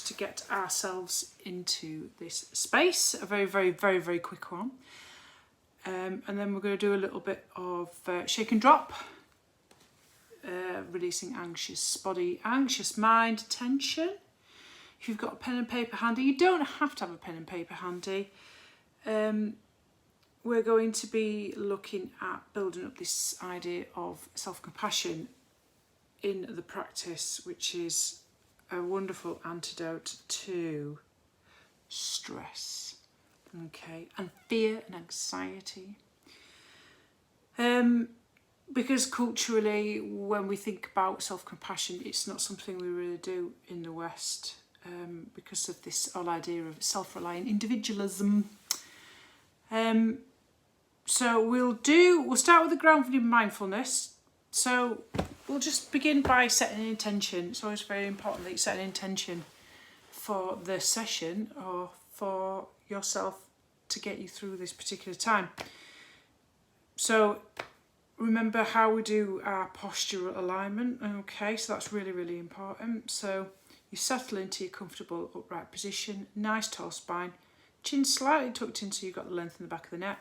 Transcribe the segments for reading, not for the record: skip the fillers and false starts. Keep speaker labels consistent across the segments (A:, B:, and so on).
A: to get ourselves into this space, a very, very, very, very quick one. And then we're going to do a little bit of shake and drop, releasing anxious body, anxious mind, tension. If you've got a pen and paper handy, you don't have to have a pen and paper handy. We're going to be looking at building up this idea of self-compassion in the practice, which is a wonderful antidote to stress, okay, and fear and anxiety. Because culturally, when we think about self-compassion, it's not something we really do in the West, because of this whole idea of self-reliant individualism. So we'll start with the grounding in mindfulness. So we'll just begin by setting an intention. It's always very important that you set an intention for the session or for yourself to get you through this particular time. So remember how we do our postural alignment. Okay, so that's really, really important. So you settle into your comfortable upright position, nice tall spine, chin slightly tucked in so you've got the length in the back of the neck.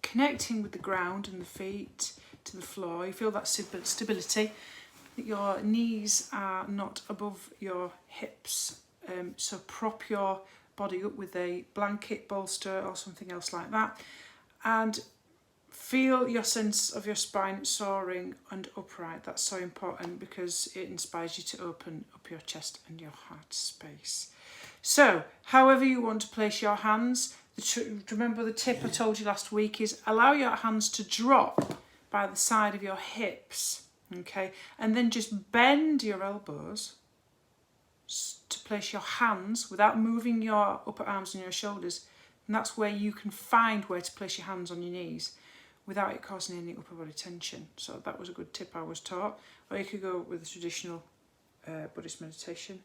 A: Connecting with the ground and the feet to the floor. You feel that stability. Your knees are not above your hips. So prop your body up with a blanket, bolster or something else like that. And feel your sense of your spine soaring and upright. That's so important because it inspires you to open up your chest and your heart space. So, however you want to place your hands, remember the tip I told you last week is allow your hands to drop by the side of your hips, okay? And then just bend your elbows to place your hands without moving your upper arms and your shoulders. And that's where you can find where to place your hands on your knees without it causing any upper body tension. So that was a good tip I was taught. Or you could go with the traditional Buddhist meditation.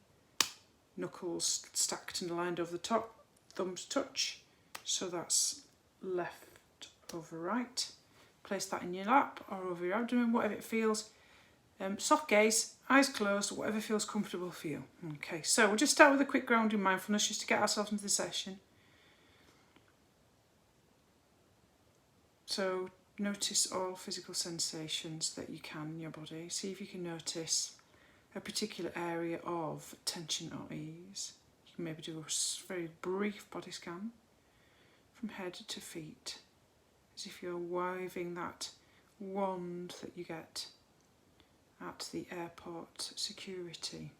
A: Knuckles stacked and aligned over the top, thumbs touch. So that's left over right. Place that in your lap or over your abdomen, whatever it feels. Soft gaze, eyes closed, whatever feels comfortable for you. Okay, so we'll just start with a quick grounding mindfulness just to get ourselves into the session. So notice all physical sensations that you can in your body. See if you can notice a particular area of tension or ease. You can maybe do a very brief body scan from head to feet, as if you're waving that wand that you get at the airport security.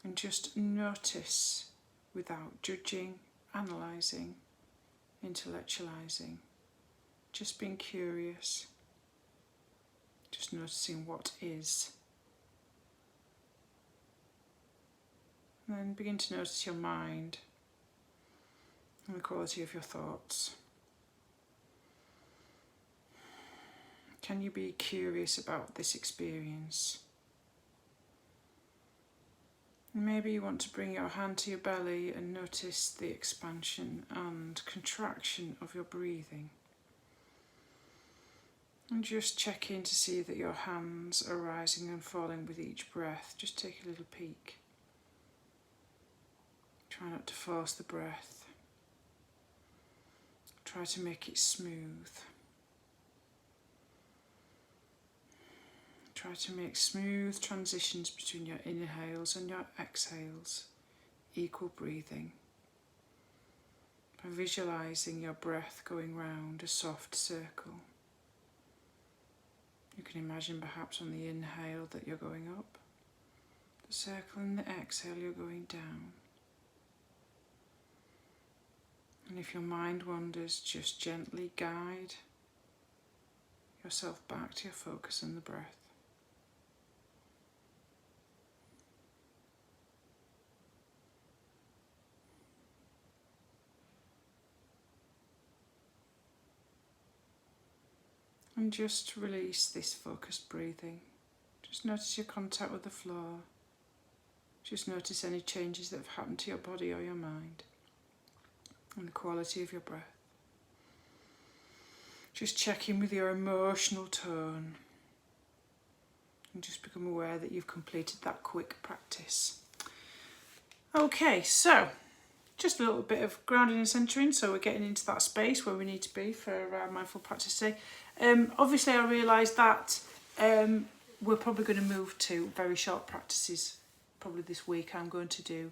A: And just notice without judging, analysing, intellectualising, just being curious, just noticing what is. And then begin to notice your mind and the quality of your thoughts. Can you be curious about this experience? Maybe you want to bring your hand to your belly and notice the expansion and contraction of your breathing. And just check in to see that your hands are rising and falling with each breath. Just take a little peek. Try not to force the breath. Try to make it smooth. Try to make smooth transitions between your inhales and your exhales. Equal breathing. By visualising your breath going round a soft circle. You can imagine perhaps on the inhale that you're going up the circle, and the exhale you're going down. And if your mind wanders, just gently guide yourself back to your focus on the breath. And just release this focused breathing. Just notice your contact with the floor. Just notice any changes that have happened to your body or your mind. And the quality of your breath. Just check in with your emotional tone. and just become aware that you've completed that quick practice. Okay, so just a little bit of grounding and centering, so we're getting into that space where we need to be for our mindful practice today. Obviously, I realise that we're probably going to move to very short practices. Probably this week I'm going to do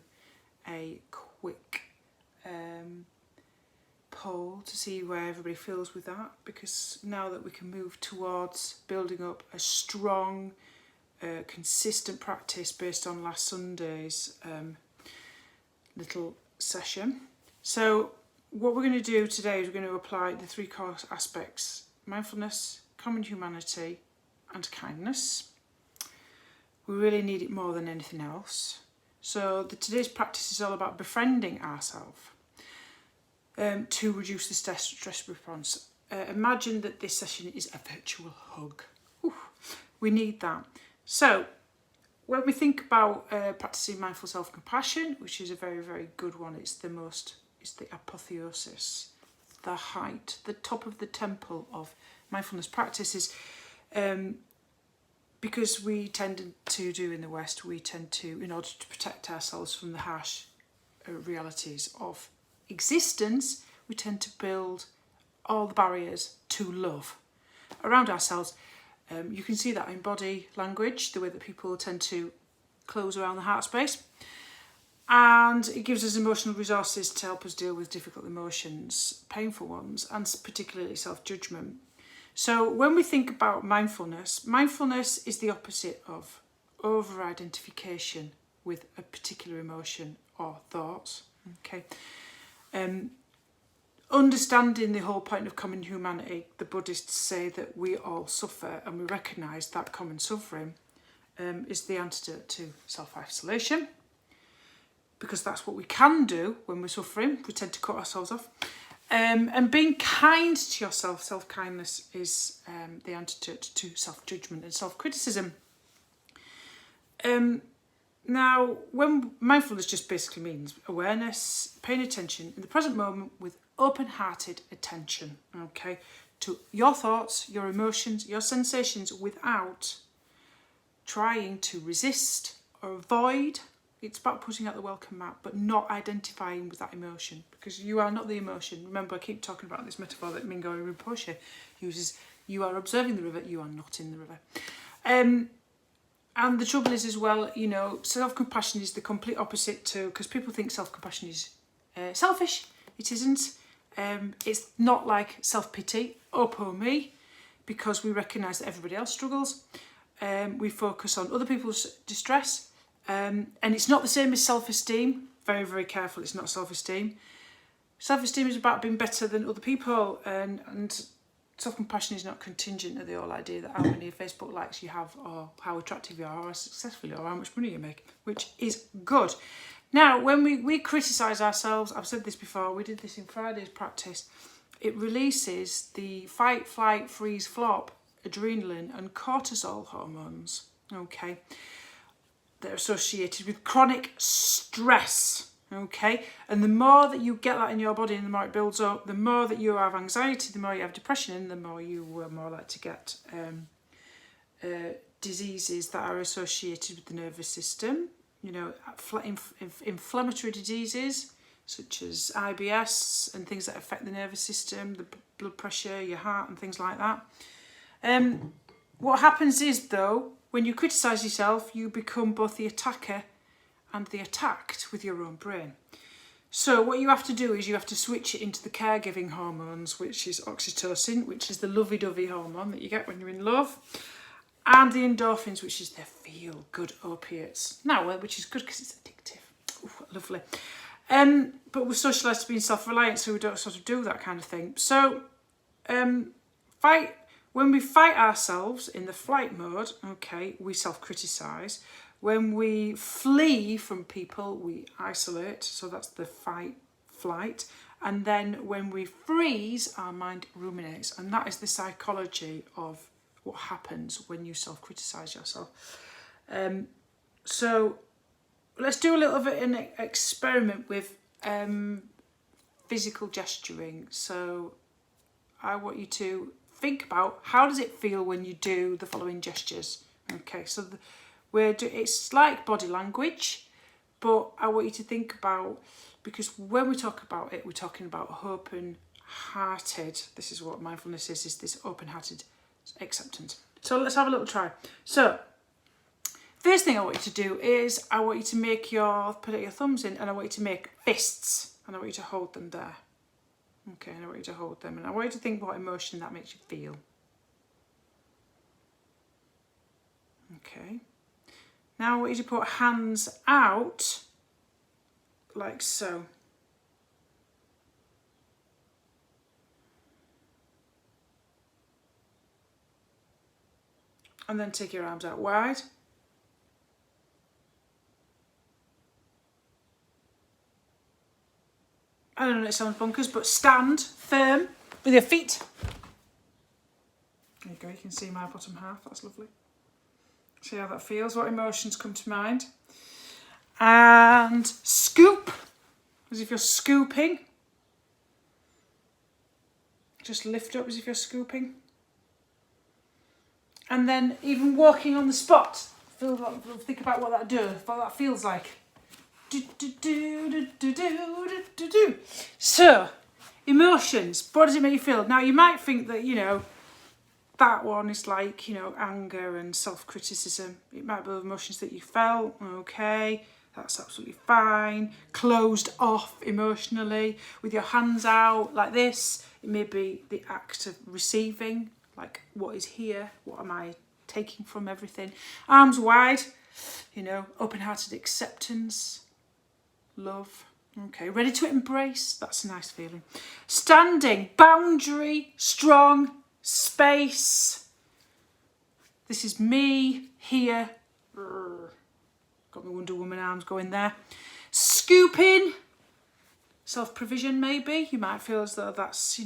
A: a quick poll to see where everybody feels with that, because now that we can move towards building up a strong, consistent practice based on last Sunday's little session. So what we're going to do today is we're going to apply the 3 core aspects: mindfulness, common humanity and kindness. We really need it more than anything else. So today's practice is all about befriending ourselves to reduce the stress response. Imagine that this session is a virtual hug. Ooh, we need that. So when we think about practicing mindful self-compassion, which is a very, very good one, it's the apotheosis, the height, the top of the temple of mindfulness practices. Because we tend to do in the West, we tend to, in order to protect ourselves from the harsh realities of existence, we tend to build all the barriers to love around ourselves. You can see that in body language, the way that people tend to close around the heart space. And it gives us emotional resources to help us deal with difficult emotions, painful ones, and particularly self-judgment. So when we think about mindfulness, mindfulness is the opposite of over-identification with a particular emotion or thoughts. Okay. Understanding the whole point of common humanity, the Buddhists say that we all suffer, and we recognise that common suffering is the antidote to self-isolation, because that's what we can do when we're suffering. We tend to cut ourselves off. And being kind to yourself, self-kindness, is the antidote to self-judgment and self-criticism. Now, when mindfulness just basically means awareness, paying attention in the present moment with open-hearted attention, okay, to your thoughts, your emotions, your sensations, without trying to resist or avoid. It's about putting out the welcome mat, but not identifying with that emotion, because you are not the emotion. Remember, I keep talking about this metaphor that Mingo Rinpoche uses. You are observing the river, you are not in the river. And the trouble is as well, you know, self-compassion is the complete opposite to, because people think self-compassion is selfish. It isn't. It's not like self-pity, oh poor me, because we recognise that everybody else struggles. We focus on other people's distress. And it's not the same as self-esteem. Very, very careful, it's not self-esteem. Self-esteem is about being better than other people, and self-compassion is not contingent to the whole idea that how many Facebook likes you have, or how attractive you are, or how successful you are, or how much money you make, which is good. Now, when we criticise ourselves, I've said this before, we did this in Friday's practice, it releases the fight, flight, freeze, flop, adrenaline and cortisol hormones, okay, that are associated with chronic stress, okay? And the more that you get that in your body and the more it builds up, the more that you have anxiety, the more you have depression, and the more you are more likely to get diseases that are associated with the nervous system, you know, inflammatory diseases such as IBS and things that affect the nervous system, the blood pressure, your heart and things like that. What happens is, though, when you criticise yourself, you become both the attacker and the attacked with your own brain. So what you have to do is you have to switch it into the caregiving hormones, which is oxytocin, which is the lovey-dovey hormone that you get when you're in love, and the endorphins, which is the feel-good opiates. Now, which is good because it's addictive. Ooh, lovely. But we're socialised to being self-reliant, so we don't sort of do that kind of thing. So when we fight ourselves in the flight mode, okay, we self-criticise. When we flee from people, we isolate, so that's the fight, flight. And then when we freeze, our mind ruminates. And that is the psychology of what happens when you self-criticise yourself. So let's do a little bit of an experiment with physical gesturing. So I want you to think about, how does it feel when you do the following gestures? Okay, so it's like body language, but I want you to think about, because when we talk about it, we're talking about open-hearted. This is what mindfulness is this open-hearted acceptance. So let's have a little try. So first thing I want you to do is I want you to put your thumbs in, and I want you to make fists, and I want you to hold them there. Okay, and I want you to hold them, and I want you to think what emotion that makes you feel. Okay. Now I want you to put hands out like so. And then take your arms out wide. I don't know, it sounds bonkers, but stand firm with your feet. There you go, you can see my bottom half, that's lovely. See how that feels, what emotions come to mind. And scoop, as if you're scooping. Just lift up as if you're scooping. And then even walking on the spot. Think about what that feels like. So, emotions, what does it make you feel? Now you might think that, that one is like, anger and self-criticism. It might be emotions that you felt, okay, that's absolutely fine. Closed off emotionally, with your hands out like this. It may be the act of receiving, like what is here, what am I taking from everything. Arms wide, open-hearted acceptance, love. Okay, ready to embrace, that's a nice feeling. Standing, boundary, strong, space. This is me here. Got my Wonder Woman arms going there. Scooping, self-provision maybe. You might feel as though that's,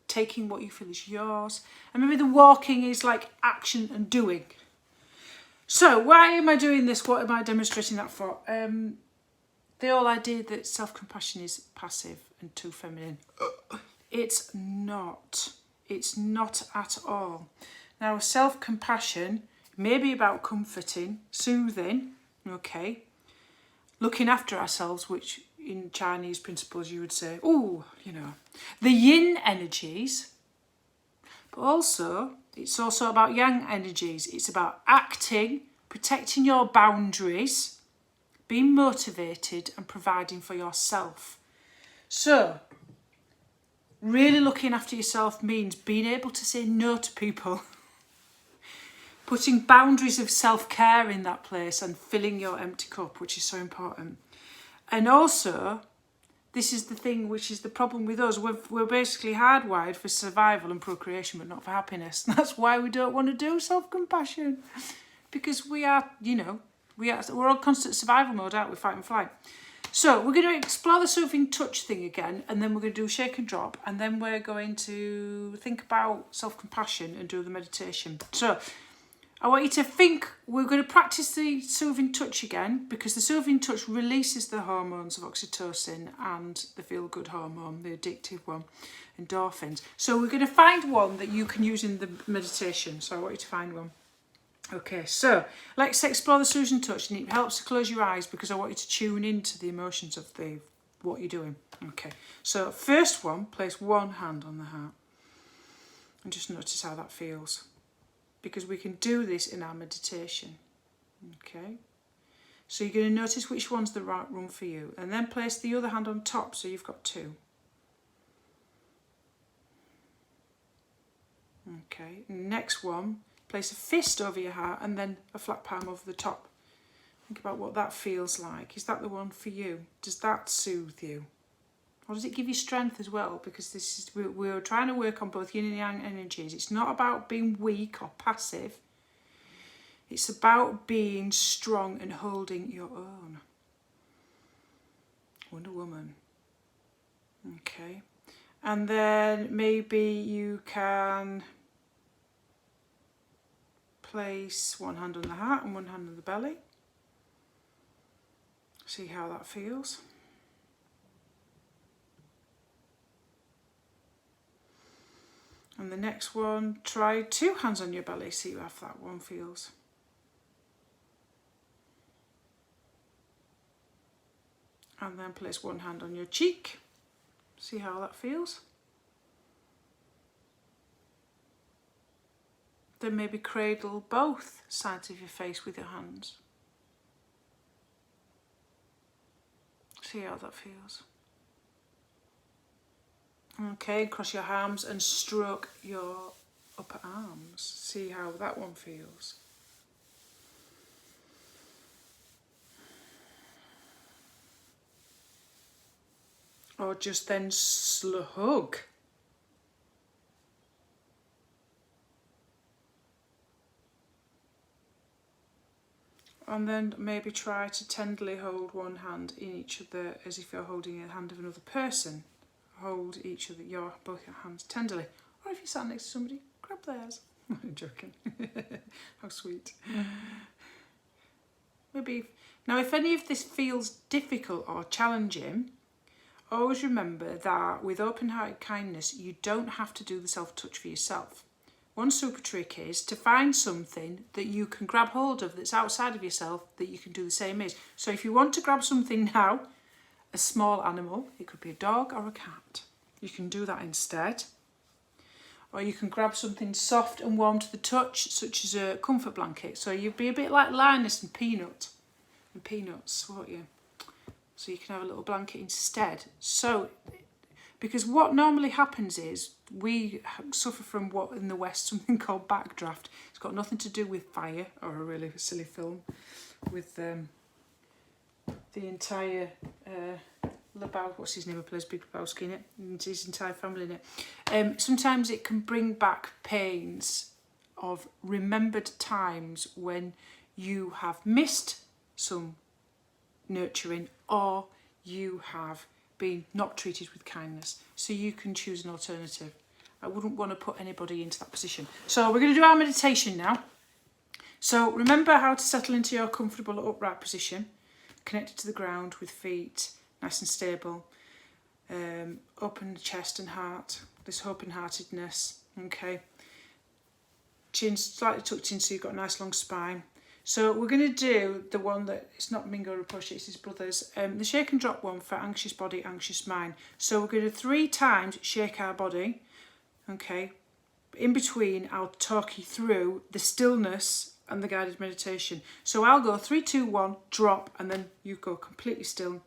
A: taking what you feel is yours. And maybe the walking is like action and doing. So why am I doing this? What am I demonstrating that for? The whole idea that self-compassion is passive and too feminine. It's not. It's not at all. Now, self-compassion may be about comforting, soothing, okay, looking after ourselves, which in Chinese principles you would say, the yin energies, but also it's also about yang energies. It's about acting, protecting your boundaries, being motivated and providing for yourself. So, really looking after yourself means being able to say no to people, putting boundaries of self-care in that place and filling your empty cup, which is so important. And also, this is the thing which is the problem with us. We're basically hardwired for survival and procreation, but not for happiness. That's why we don't want to do self-compassion. Because we're on constant survival mode, aren't we? Fight and flight. So we're going to explore the soothing touch thing again, and then we're going to do shake and drop, and then we're going to think about self-compassion and do the meditation. So I want you to think, we're going to practice the soothing touch again, because the soothing touch releases the hormones of oxytocin and the feel-good hormone, the addictive one, endorphins. So we're going to find one that you can use in the meditation. So I want you to find one. Okay, so let's explore the soothing touch, and it helps to close your eyes because I want you to tune into the emotions of what you're doing. Okay, so first one, place one hand on the heart and just notice how that feels, because we can do this in our meditation. Okay, so you're going to notice which one's the right one for you, and then place the other hand on top so you've got two. Okay, next one, place a fist over your heart and then a flat palm over the top. Think about what that feels like. Is that the one for you? Does that soothe you? Or does it give you strength as well? Because we're trying to work on both yin and yang energies. It's not about being weak or passive. It's about being strong and holding your own. Wonder Woman. Okay. And then maybe you can place one hand on the heart and one hand on the belly. See how that feels. And the next one, try 2 hands on your belly, see how that one feels. And then place 1 hand on your cheek, see how that feels. Then maybe cradle both sides of your face with your hands. See how that feels. Okay, cross your arms and stroke your upper arms. See how that one feels. Or just then hug. And then maybe try to tenderly hold 1 hand in each of the, as if you're holding a hand of another person. Hold each of both your hands tenderly. Or if you're sat next to somebody, grab theirs. I'm joking. How sweet. Maybe. Now, if any of this feels difficult or challenging, always remember that with open-hearted kindness, you don't have to do the self-touch for yourself. One super trick is to find something that you can grab hold of that's outside of yourself that you can do the same as. So if you want to grab something now, a small animal, it could be a dog or a cat, you can do that instead. Or you can grab something soft and warm to the touch, such as a comfort blanket. So you'd be a bit like Linus and Peanuts, won't you? So you can have a little blanket instead. So, because what normally happens is we suffer from what in the West something called backdraft. It's got nothing to do with fire or a really silly film with the entire what's his name, who plays Big Lebowski in it, and his entire family in it. Sometimes it can bring back pains of remembered times when you have missed some nurturing or you have been not treated with kindness. So you can choose an alternative. I wouldn't want to put anybody into that position. So we're going to do our meditation now. So remember how to settle into your comfortable upright position, connected to the ground with feet nice and stable. Open chest and heart, this open-heartedness, okay. Chin slightly tucked in so you've got a nice long spine. So we're going to do the one that, it's not Mingo Rinpoche, it's his brother's, the shake and drop one for anxious body, anxious mind. So we're going to 3 times shake our body, okay. In between, I'll talk you through the stillness and the guided meditation. So I'll go 3, 2, 1, drop, and then you go completely still.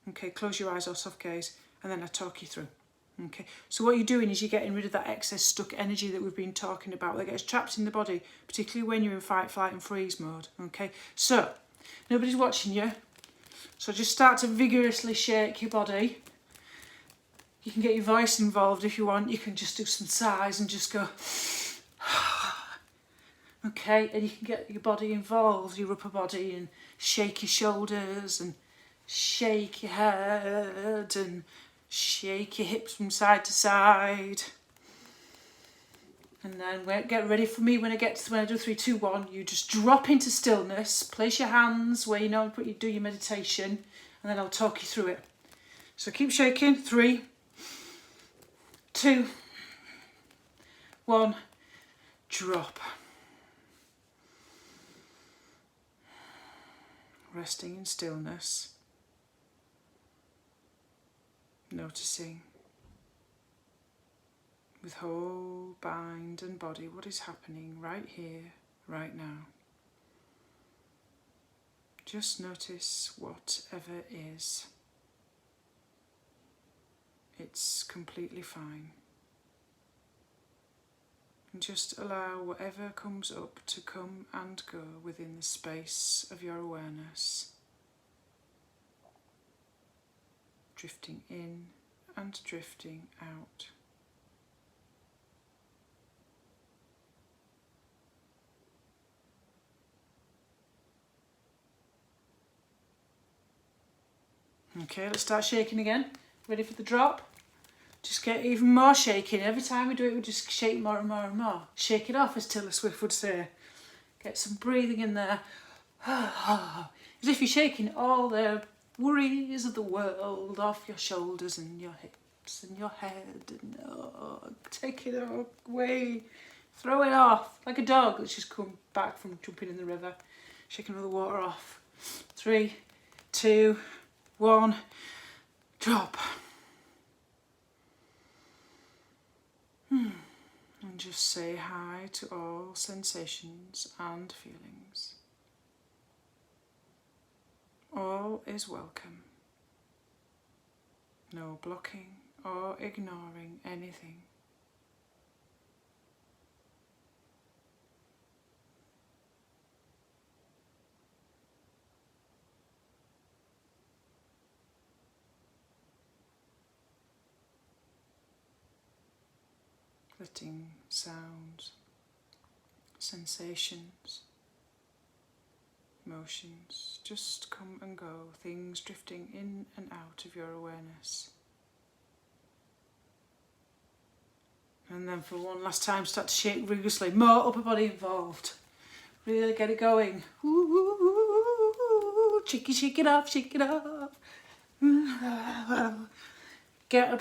A: Okay, close your eyes or soft gaze, and then I talk you through. Okay, so what you're doing is you're getting rid of that excess stuck energy that we've been talking about that gets trapped in the body, particularly when you're in fight, flight and freeze mode. Okay, so nobody's watching you, so just start to vigorously shake your body. You can get your voice involved if you want. You can just do some sighs and just go okay, and you can get your body involved, your upper body, and shake your shoulders and shake your head and shake your hips from side to side. And then get ready for me when I do 3, 2, 1. You just drop into stillness. Place your hands where you know you do your meditation, and then I'll talk you through it. So keep shaking. 3, 2, 1. Drop. Resting in stillness. Noticing with whole mind and body what is happening right here, right now. Just notice whatever is. It's completely fine. And just allow whatever comes up to come and go within the space of your awareness. Drifting in and drifting out. Okay, let's start shaking again. Ready for the drop? Just get even more shaking. Every time we do it, we just shake more and more and more. Shake it off, as Taylor Swift would say. Get some breathing in there. As if you're shaking all the worries of the world off your shoulders and your hips. thoughts in your head and take it away. Throw it off like a dog that's just come back from jumping in the river, shaking all the water off. 3, 2, 1, drop. And just say hi to all sensations and feelings. All is welcome. No blocking or ignoring anything. Letting sounds, sensations, emotions just come and go, things drifting in and out of your awareness. And then for one last time, start to shake rigorously, more upper body involved. Really get it going. Ooh, shake it off, shake it off. Get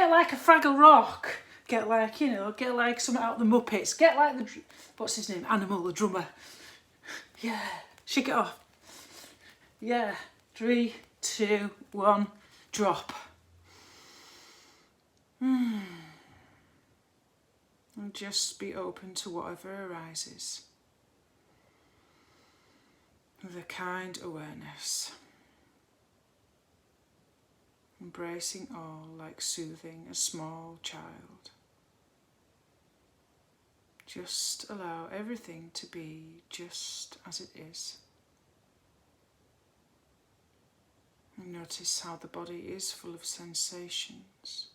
A: like a Fraggle Rock. Get like, get like something out of the Muppets. Get like what's his name? Animal, the drummer. Yeah, shake it off. Yeah, 3, 2, 1, drop. And just be open to whatever arises. With a kind awareness. Embracing all like soothing a small child. Just allow everything to be just as it is. And notice how the body is full of sensations,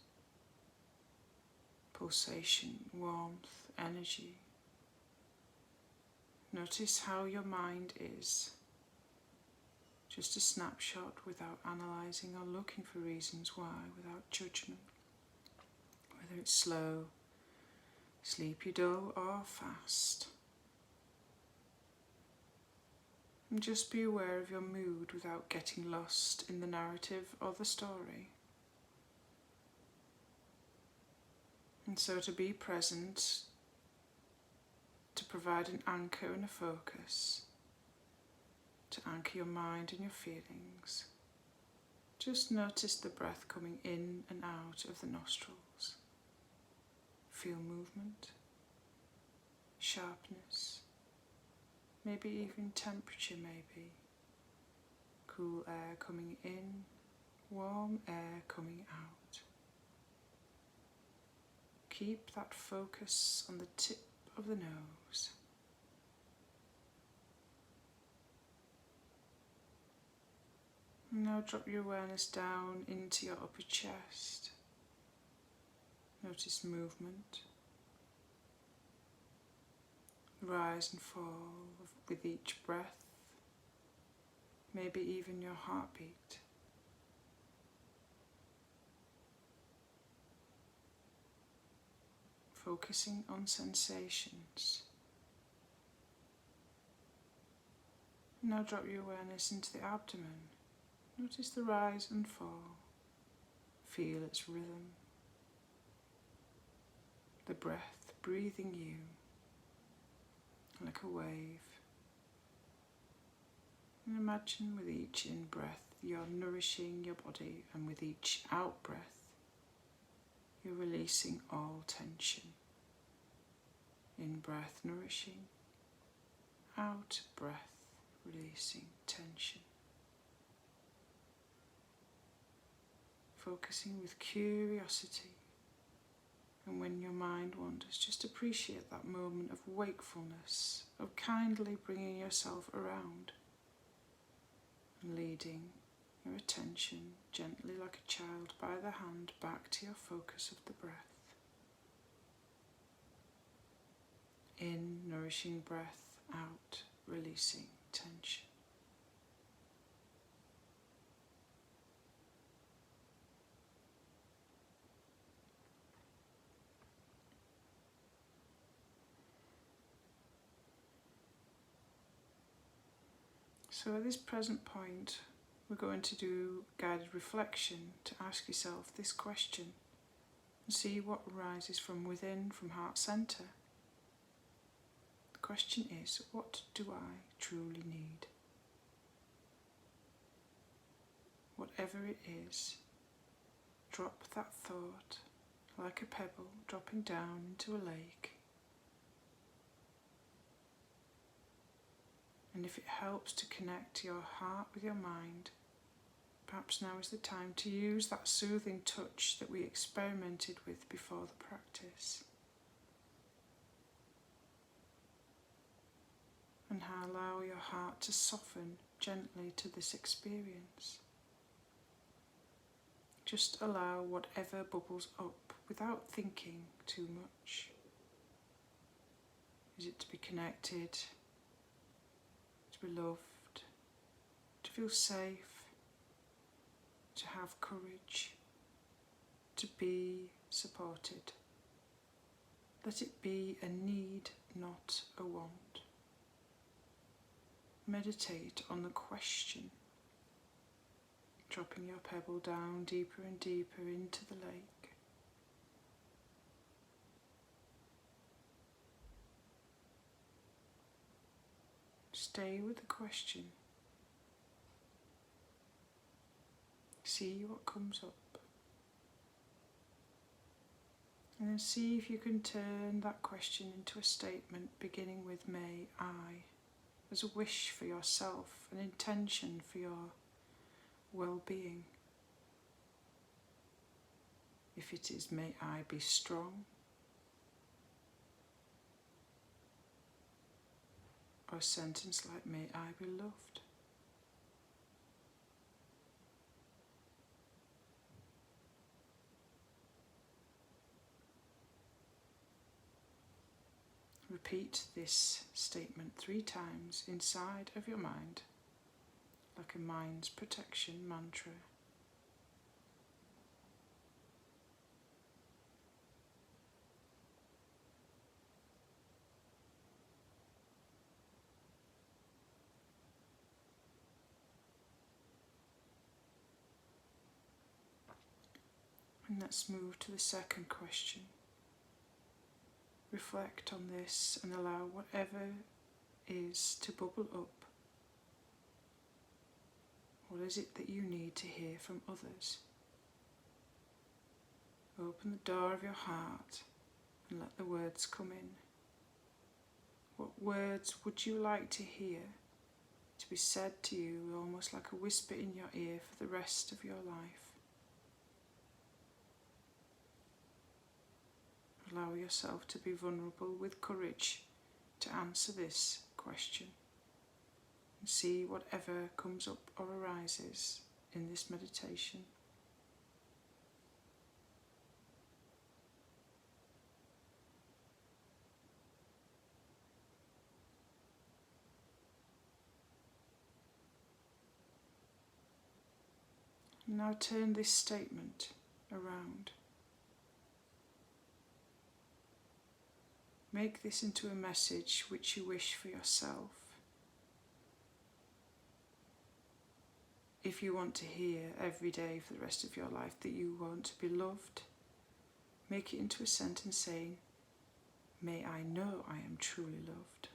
A: pulsation, warmth, energy. Notice how your mind is. Just a snapshot without analysing or looking for reasons why, without judgment. Whether it's slow, sleepy, dull or fast. And just be aware of your mood without getting lost in the narrative or the story. And so to be present, to provide an anchor and a focus, to anchor your mind and your feelings. Just notice the breath coming in and out of the nostrils. Feel movement, sharpness, maybe even temperature maybe. Cool air coming in, warm air coming out. Keep that focus on the tip of the nose. Now drop your awareness down into your upper chest. Notice movement. Rise and fall with each breath. Maybe even your heartbeat. Focusing on sensations. Now drop your awareness into the abdomen. Notice the rise and fall. Feel its rhythm. The breath breathing you like a wave. And imagine with each in-breath you're nourishing your body, and with each out-breath you're releasing all tension. In-breath nourishing, out-breath releasing tension. Focusing with curiosity, and when your mind wanders, just appreciate that moment of wakefulness, of kindly bringing yourself around and leading your attention gently like a child by the hand back to your focus of the breath. In, nourishing breath, out, releasing tension. So at this present point, we're going to do guided reflection to ask yourself this question and see what arises from within, from heart centre. The question is, what do I truly need? Whatever it is, drop that thought like a pebble dropping down into a lake. And if it helps to connect your heart with your mind, perhaps now is the time to use that soothing touch that we experimented with before the practice. And allow your heart to soften gently to this experience. Just allow whatever bubbles up without thinking too much. Is it to be connected, to be loved, to feel safe, to have courage, to be supported? Let it be a need, not a want. Meditate on the question, dropping your pebble down deeper and deeper into the lake. Stay with the question. See what comes up. And then see if you can turn that question into a statement beginning with "May I," as a wish for yourself, an intention for your well-being. If it is "May I be strong," or a sentence like "May I be loved." Repeat this statement 3 times inside of your mind, like a mind's protection mantra. And let's move to the second question. Reflect on this and allow whatever is to bubble up. What is it that you need to hear from others? Open the door of your heart and let the words come in. What words would you like to hear to be said to you, almost like a whisper in your ear for the rest of your life? Allow yourself to be vulnerable with courage to answer this question and see whatever comes up or arises in this meditation. Now turn this statement around. Make this into a message which you wish for yourself. If you want to hear every day for the rest of your life that you want to be loved, make it into a sentence saying, "May I know I am truly loved."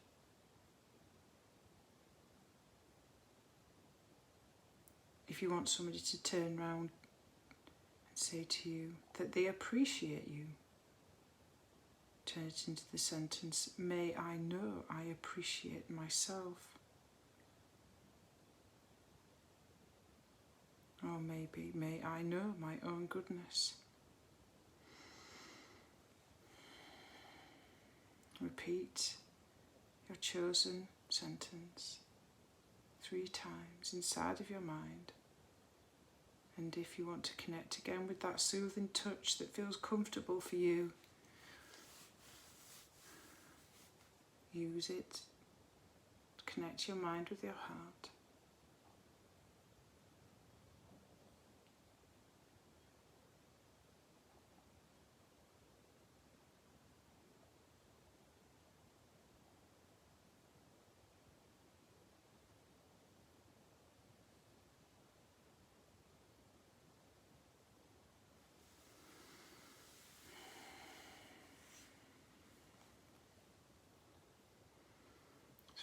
A: If you want somebody to turn around and say to you that they appreciate you, turn it into the sentence, "May I know I appreciate myself." Or maybe, "May I know my own goodness." Repeat your chosen sentence 3 times inside of your mind. And if you want to connect again with that soothing touch that feels comfortable for you, use it to connect your mind with your heart.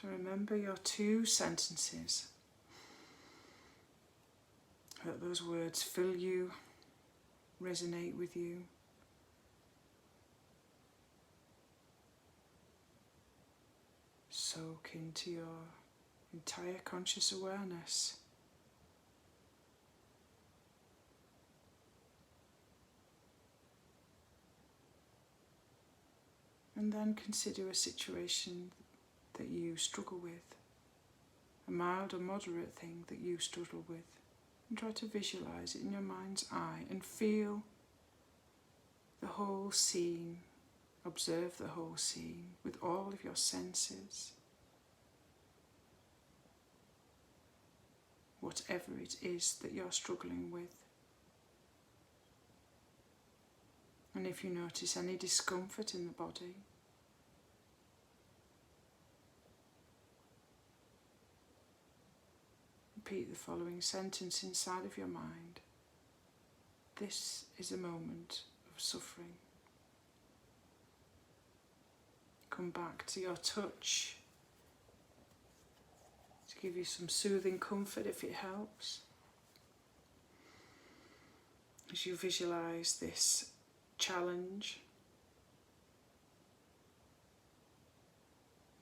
A: So remember your 2 sentences. Let those words fill you, resonate with you. Soak into your entire conscious awareness. And then consider a situation that you struggle with, a mild or moderate thing that you struggle with, and try to visualize it in your mind's eye and feel the whole scene, observe the whole scene with all of your senses. Whatever it is that you're struggling with. And if you notice any discomfort in the body, repeat the following sentence inside of your mind. This is a moment of suffering. Come back to your touch to give you some soothing comfort if it helps. As you visualize this challenge,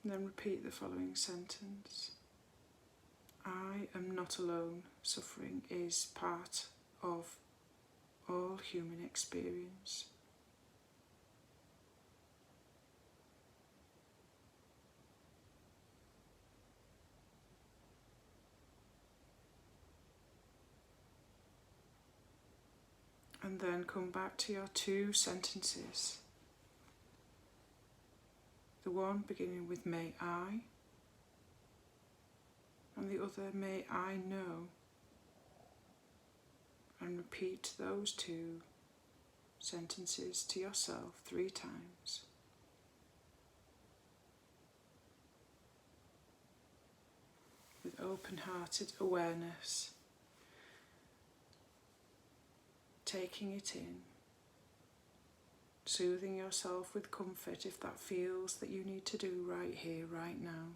A: and then repeat the following sentence. I am not alone. Suffering is part of all human experience. And then come back to your 2 sentences. The one beginning with may I, and the other may I know. And repeat those 2 sentences to yourself 3 times. With open-hearted awareness, taking it in, soothing yourself with comfort if that feels that you need to do right here, right now.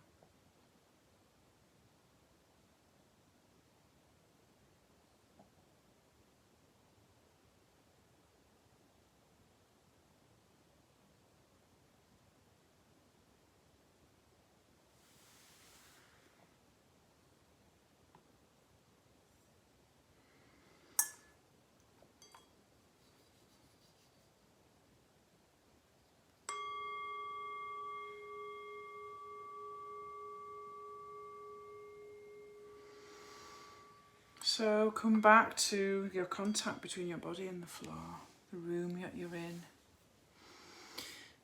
A: So come back to your contact between your body and the floor, the room that you're in.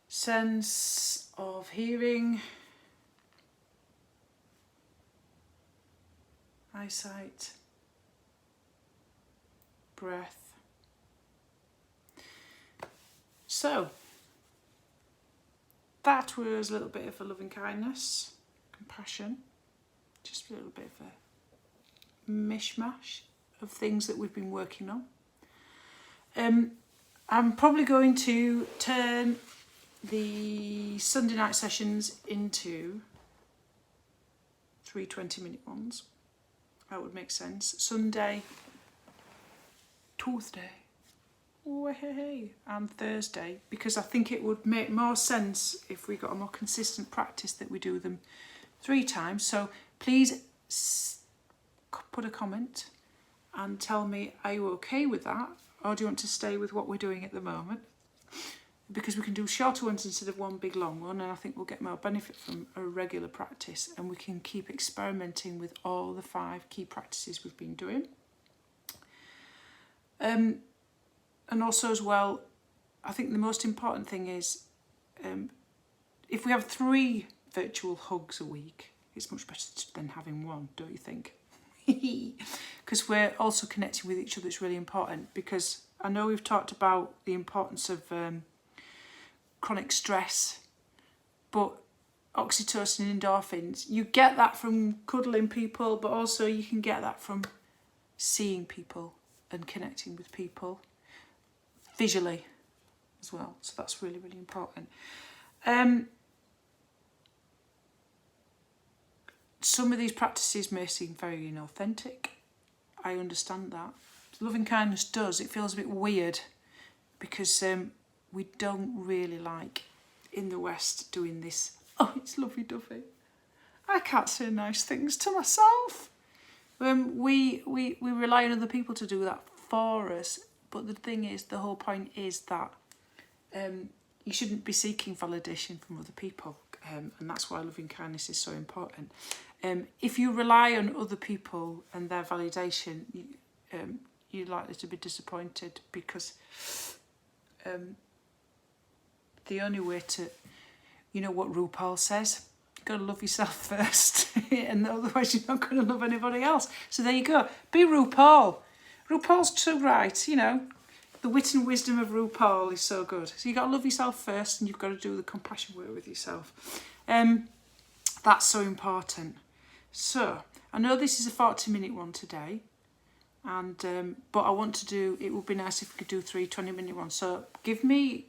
A: Sense of hearing, eyesight, breath. So that was a little bit of a loving kindness, compassion, just a little bit of a mishmash of things that we've been working on. I'm probably going to turn the Sunday night sessions into 3 20-minute ones. That would make sense. Sunday, Tuesday, and Thursday, because I think it would make more sense if we got a more consistent practice that we do them 3 times. So please put a comment and tell me, are you okay with that, or do you want to stay with what we're doing at the moment? Because we can do shorter ones instead of one big long one, and I think we'll get more benefit from a regular practice, and we can keep experimenting with all the 5 key practices we've been doing. And also as well, I think the most important thing is if we have 3 virtual hugs a week, it's much better than having 1, don't you think? Because we're also connecting with each other. It's really important, because I know we've talked about the importance of chronic stress, but oxytocin and endorphins, you get that from cuddling people, but also you can get that from seeing people and connecting with people visually as well. So that's really, really important. some of these practices may seem very inauthentic. I understand that. Loving kindness does. It feels a bit weird because we don't really like in the West doing this. Oh, it's lovely dovey. I can't say nice things to myself. We rely on other people to do that for us. But the thing is, the whole point is that you shouldn't be seeking validation from other people. And that's why loving kindness is so important. If you rely on other people and their validation, you're likely to be disappointed because the only way to, you know what RuPaul says, you've got to love yourself first, and otherwise you're not going to love anybody else. So there you go. Be RuPaul. RuPaul's too right, you know. The wit and wisdom of RuPaul is so good. So you've got to love yourself first, and you've got to do the compassion work with yourself. That's so important. So I know this is a 40-minute one today, and but I want to do, it would be nice if we could do 3 20-minute ones. So give me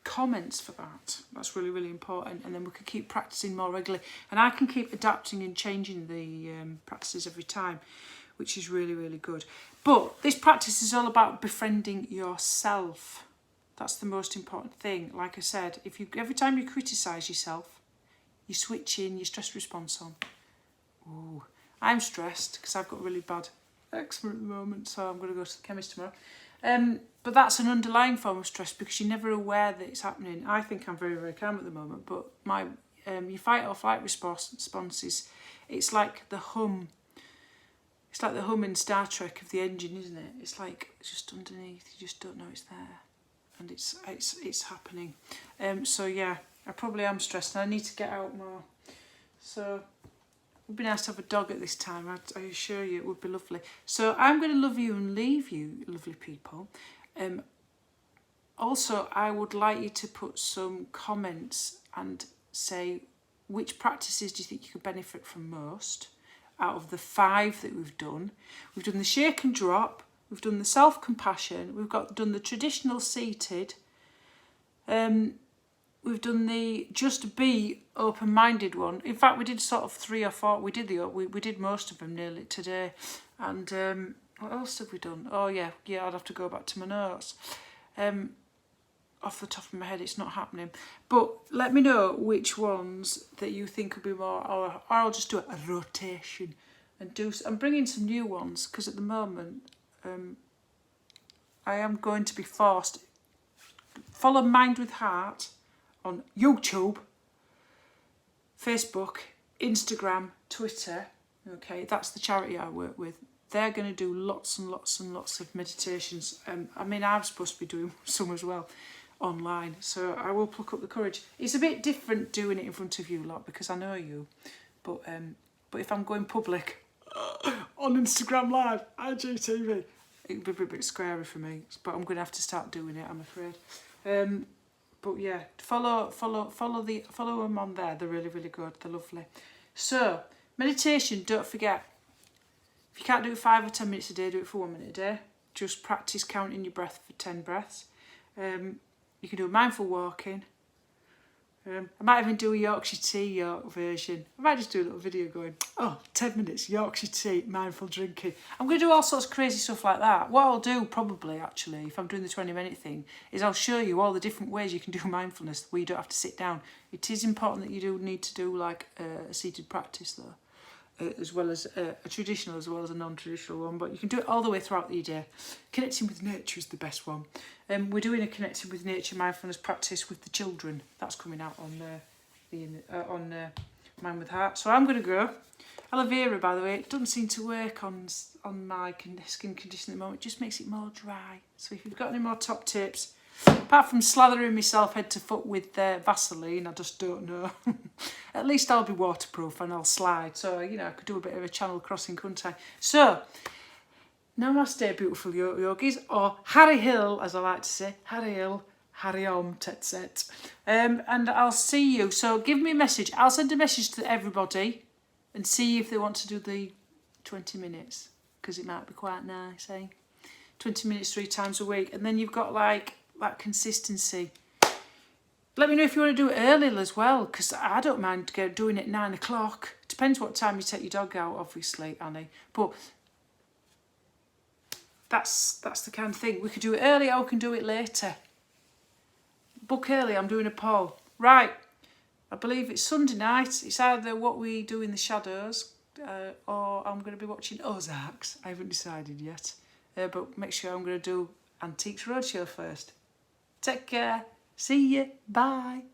A: comments for that. That's really, really important. And then we could keep practicing more regularly. And I can keep adapting and changing the practices every time, which is really, really good. But this practice is all about befriending yourself. That's the most important thing. Like I said, if you every time you criticise yourself, you switch in your stress response on. Ooh, I'm stressed because I've got really bad eczema at the moment, so I'm going to go to the chemist tomorrow. But that's an underlying form of stress because you're never aware that it's happening. I think I'm very, very calm at the moment, but my your fight or flight response is, it's like the hum. It's like the hum in Star Trek of the engine, isn't it? It's like it's just underneath. You just don't know it's there, and it's happening. So yeah, I probably am stressed, and I need to get out more. So it would be nice to have a dog at this time. I assure you, it would be lovely. So I'm going to love you and leave you, lovely people. Also, I would like you to put some comments and say which practices do you think you could benefit from most out of the 5 that we've done. We've done the shake and drop. We've done the self-compassion. We've done the traditional seated. We've done the just be open-minded one. In fact, we did sort of 3 or 4. We did most of them nearly today. And what else have we done? Oh yeah, I'd have to go back to my notes. Off the top of my head, it's not happening. But let me know which ones that you think would be more, or I'll just do a rotation and bring in some new ones, because at the moment I am going to be forced. Follow Mind with Heart on YouTube, Facebook, Instagram, Twitter. Okay, that's the charity I work with. They're going to do lots and lots and lots of meditations. I mean, I'm supposed to be doing some as well online, so I will pluck up the courage. It's a bit different doing it in front of you lot because I know you, but if I'm going public on Instagram Live, IGTV, it would be a bit scary for me. But I'm going to have to start doing it, I'm afraid. But yeah, follow them on there. They're really, really good. They're lovely. So meditation, don't forget. If you can't do it 5 or 10 minutes a day, do it for 1 minute a day. Just practice counting your breath for 10 breaths. You can do mindful walking. I might even do a Yorkshire tea version. I might just do a little video going, 10 minutes, Yorkshire tea, mindful drinking. I'm going to do all sorts of crazy stuff like that. What I'll do probably, actually, if I'm doing the 20-minute thing, is I'll show you all the different ways you can do mindfulness where you don't have to sit down. It is important that you do need to do like a seated practice though. As well as a traditional as well as a non-traditional one, but you can do it all the way throughout the day. Connecting with nature is the best one. We're doing a connecting with nature mindfulness practice with the children. That's coming out on Mind with Heart. So I'm going to go. Aloe vera, by the way, it doesn't seem to work on my skin condition at the moment. It just makes it more dry. So if you've got any more top tips, apart from slathering myself head to foot with Vaseline, I just don't know. At least I'll be waterproof and I'll slide. So, I could do a bit of a channel crossing, couldn't I? So, namaste, beautiful yogis, or Hari Hill, as I like to say. Hari Hill, Hari Om, Tet Set. And I'll see you. So, give me a message. I'll send a message to everybody and see if they want to do the 20 minutes. Because it might be quite nice, eh? 20 minutes 3 times a week. And then you've got like that consistency. Let me know if you want to do it early as well, because I don't mind doing it at 9 o'clock. Depends what time you take your dog out, obviously, Annie. But that's the kind of thing. We could do it early or we can do it later. Book early, I'm doing a poll. Right, I believe it's Sunday night. It's either What We Do in the Shadows or I'm going to be watching Ozarks. I haven't decided yet. But make sure I'm going to do Antiques Roadshow first. Take care. See you. Bye.